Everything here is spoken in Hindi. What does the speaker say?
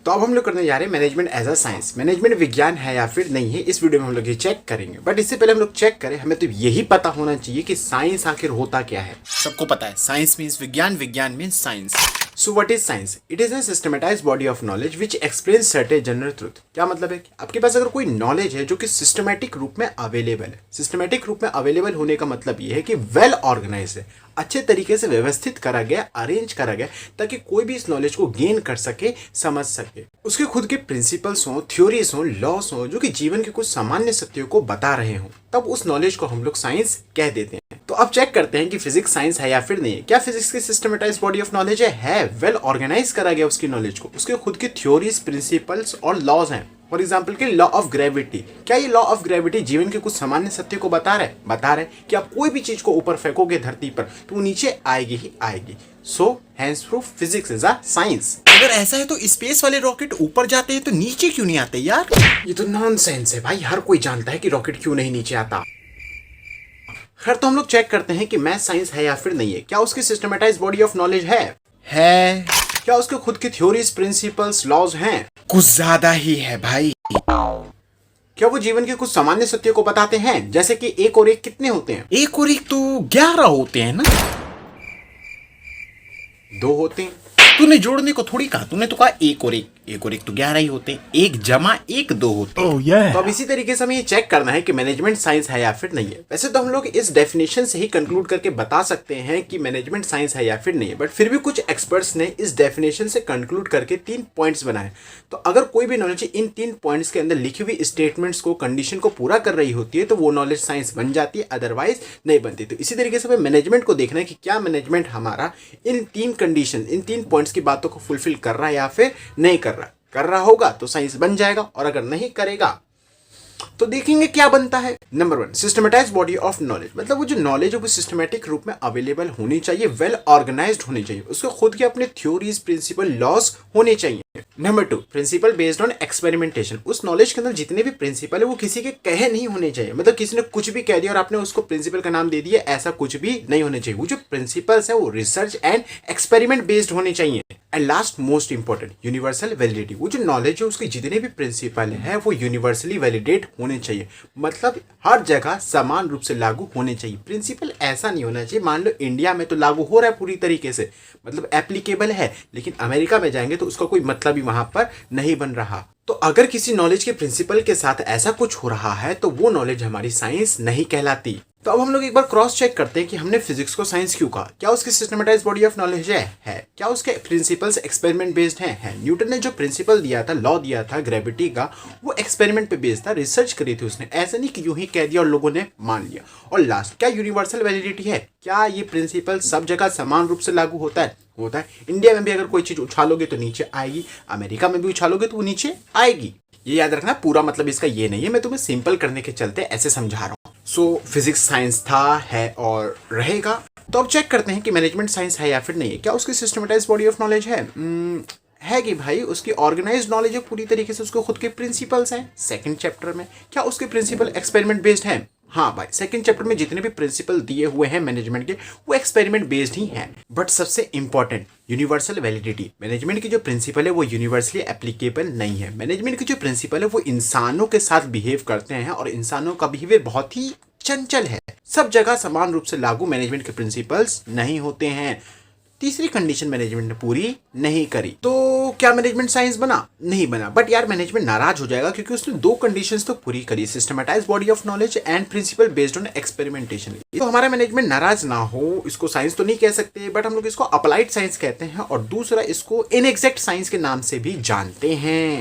तो अब हम लोग करने जा रहे हैं management as a science. Management विज्ञान है या फिर नहीं है, इस वीडियो में हम लोग ये चेक करेंगे। बट इससे पहले हम लोग चेक करें, हमें तो यही पता होना चाहिए कि साइंस आखिर होता क्या है। सबको पता है साइंस मीन्स विज्ञान, विज्ञान means science. So what is science? It is a systematised body of knowledge which explains certain general truth. क्या मतलब है कि आपके पास अगर कोई नॉलेज है जो कि सिस्टमेटिक रूप में अवेलेबल है। सिस्टमेटिक रूप में अवेलेबल होने का मतलब ये है कि वेल ऑर्गेनाइज है, अच्छे तरीके से व्यवस्थित करा गया, अरेंज करा गया, ताकि कोई भी इस नॉलेज को गेन कर सके, समझ सके। उसके खुद के प्रिंसिपल्स हों, थ्योरीज हों, लॉस हों, जो कि जीवन के कुछ सामान्य सत्यों को बता रहे हों, तब उस नॉलेज को हम लोग साइंस कह देते हैं। तो अब चेक करते हैं कि फिजिक्स साइंस है या फिर नहीं है। क्या फिजिक्स की सिस्टमेटाइज्ड बॉडी ऑफ नॉलेज है वेल ऑर्गेनाइज करा गया उसकी नॉलेज को, उसके खुद की थ्योरीज, प्रिंसिपल्स और लॉज हैं। फॉर एग्जाम्पल के लॉ ऑफ ग्रेविटी, क्या ये लॉ ऑफ ग्रेविटी जीवन के कुछ सामान्य सत्य को बता रहे कि आप कोई भी चीज को ऊपर फेंकोगे धरती पर तो वो नीचे आएगी ही आएगी। So hence proof physics is a science. अगर ऐसा है तो स्पेस वाले रॉकेट ऊपर जाते हैं तो नीचे क्यों नहीं आते यार? ये तो नॉनसेंस है भाई, हर कोई जानता है कि रॉकेट क्यों नहीं नीचे आता। खैर, तो हम लोग चेक करते हैं कि मैथ साइंस है या फिर नहीं है। क्या उसकी सिस्टमेटाइज्ड बॉडी ऑफ नॉलेज है? क्या उसके खुद की थ्योरीज, प्रिंसिपल्स, लॉज हैं? कुछ ज्यादा ही है भाई। क्या वो जीवन के कुछ सामान्य सत्यों को बताते हैं, जैसे कि एक और एक कितने होते हैं? एक और एक तो 11 होते हैं ना। 2 होते हैं। तूने जोड़ने को थोड़ी कहा, तूने तो कहा एक और एक तो 11 ही होते हैं। 1 जमा 1 2 होते हैं। तो अब इसी तरीके से हमें ये चेक करना है कि मैनेजमेंट साइंस है या फिर नहीं है। वैसे तो हम लोग इस डेफिनेशन से ही कंक्लूड करके बता सकते हैं कि मैनेजमेंट साइंस है या फिर नहीं है, बट फिर भी कुछ एक्सपर्ट्स ने इस डेफिनेशन से कंक्लूड करके 3 पॉइंट्स बनाए। तो अगर कोई भी नॉलेज इन 3 पॉइंट्स के अंदर लिखी हुई स्टेटमेंट्स को, कंडीशन को पूरा कर रही होती है तो वो नॉलेज साइंस बन जाती है, अदरवाइज नहीं बनती। तो इसी तरीके से हमें मैनेजमेंट को देखना है कि क्या मैनेजमेंट हमारा इन 3 कंडीशन, इन 3 पॉइंट्स की बातों को फुलफिल कर रहा है या फिर नहीं कर रहा। कर रहा होगा तो साइंस बन जाएगा, और अगर नहीं करेगा तो देखेंगे क्या बनता है। Number 1, systematised body of knowledge, मतलब वो जो नॉलेज है वो सिस्टमेटिक रूप में अवेलेबल होनी चाहिए, वेल ऑर्गेनाइज्ड होनी चाहिए, उसके खुद के अपने थ्योरीज, प्रिंसिपल, लॉज होने चाहिए। Number 2, principle based on experimentation, उस नॉलेज के अंदर जितने भी प्रिंसिपल है वो किसी के कहे नहीं होने चाहिए। मतलब किसी ने कुछ भी कह दिया और आपने उसको प्रिंसिपल का नाम दे दिया, ऐसा कुछ भी नहीं होने चाहिए। वो जो प्रिंसिपल्स है वो रिसर्च एंड एक्सपेरिमेंट बेस्ड होने चाहिए। And last most important, universal validity, वो जो नॉलेज है उसके जितने भी प्रिंसिपल है वो यूनिवर्सली वैलिडेट होने चाहिए, मतलब हर जगह समान रूप से लागू होने चाहिए। प्रिंसिपल ऐसा नहीं होना चाहिए, मान लो इंडिया में तो लागू हो रहा है पूरी तरीके से, मतलब एप्लीकेबल है, लेकिन अमेरिका में जाएंगे तो उसका कोई मतलब ही वहां पर नहीं बन रहा। तो अगर किसी नॉलेज के प्रिंसिपल के साथ ऐसा कुछ हो रहा है तो वो नॉलेज हमारी साइंस नहीं कहलाती। तो अब हम लोग एक बार क्रॉस चेक करते हैं कि हमने फिजिक्स को साइंस क्यों कहा। क्या उसकी सिस्टमेटाइज्ड बॉडी ऑफ नॉलेज है? क्या उसके प्रिंसिपल्स एक्सपेरिमेंट बेस्ड हैं? न्यूटन ने जो प्रिंसिपल दिया था, लॉ दिया था ग्रेविटी का, वो एक्सपेरिमेंट पे बेस्ड था, रिसर्च करी थी उसने, ऐसा नहीं कि यूं ही कह दिया और लोगों ने मान लिया। और लास्ट, क्या यूनिवर्सल वैलिडिटी है? क्या ये प्रिंसिपल सब जगह समान रूप से लागू होता है? इंडिया में भी अगर कोई चीज उछालोगे तो नीचे आएगी, अमेरिका में भी उछालोगे तो वो नीचे आएगी। ये याद रखना, पूरा मतलब इसका ये नहीं है, मैं तुम्हें सिंपल करने के चलते ऐसे समझा रहा हूँ। सो फिजिक्स साइंस था, है और रहेगा। तो अब चेक करते हैं कि मैनेजमेंट साइंस है या फिर नहीं है। क्या उसकी सिस्टमेटाइज्ड बॉडी ऑफ नॉलेज है कि भाई उसकी ऑर्गेनाइज्ड नॉलेज है पूरी तरीके से, उसके खुद के प्रिंसिपल्स हैं। सेकंड चैप्टर में क्या उसके प्रिंसिपल एक्सपेरिमेंट बेस्ड हैं? हाँ भाई, सेकंड चैप्टर में जितने भी प्रिंसिपल दिए हुए हैं मैनेजमेंट के वो एक्सपेरिमेंट बेस्ड ही हैं। बट सबसे इंपॉर्टेंट, यूनिवर्सल वैलिडिटी, मैनेजमेंट की जो प्रिंसिपल है वो यूनिवर्सली एप्लीकेबल नहीं है। मैनेजमेंट की जो प्रिंसिपल है वो इंसानों के साथ बिहेव करते हैं और इंसानों का बिहेवियर बहुत ही चंचल है, सब जगह समान रूप से लागू मैनेजमेंट के प्रिंसिपल्स नहीं होते हैं। तीसरी कंडीशन मैनेजमेंट ने पूरी नहीं करी। तो क्या मैनेजमेंट साइंस बना? नहीं बना। बट यार मैनेजमेंट नाराज हो जाएगा क्योंकि उसने 2 कंडीशंस तो पूरी करी, systematised body of knowledge and principle based on experimentation. तो हमारा मैनेजमेंट नाराज ना हो, इसको साइंस तो नहीं कह सकते, बट हम लोग इसको अप्लाइड साइंस कहते हैं, और दूसरा इसको इनएग्जैक्ट साइंस के नाम से भी जानते हैं।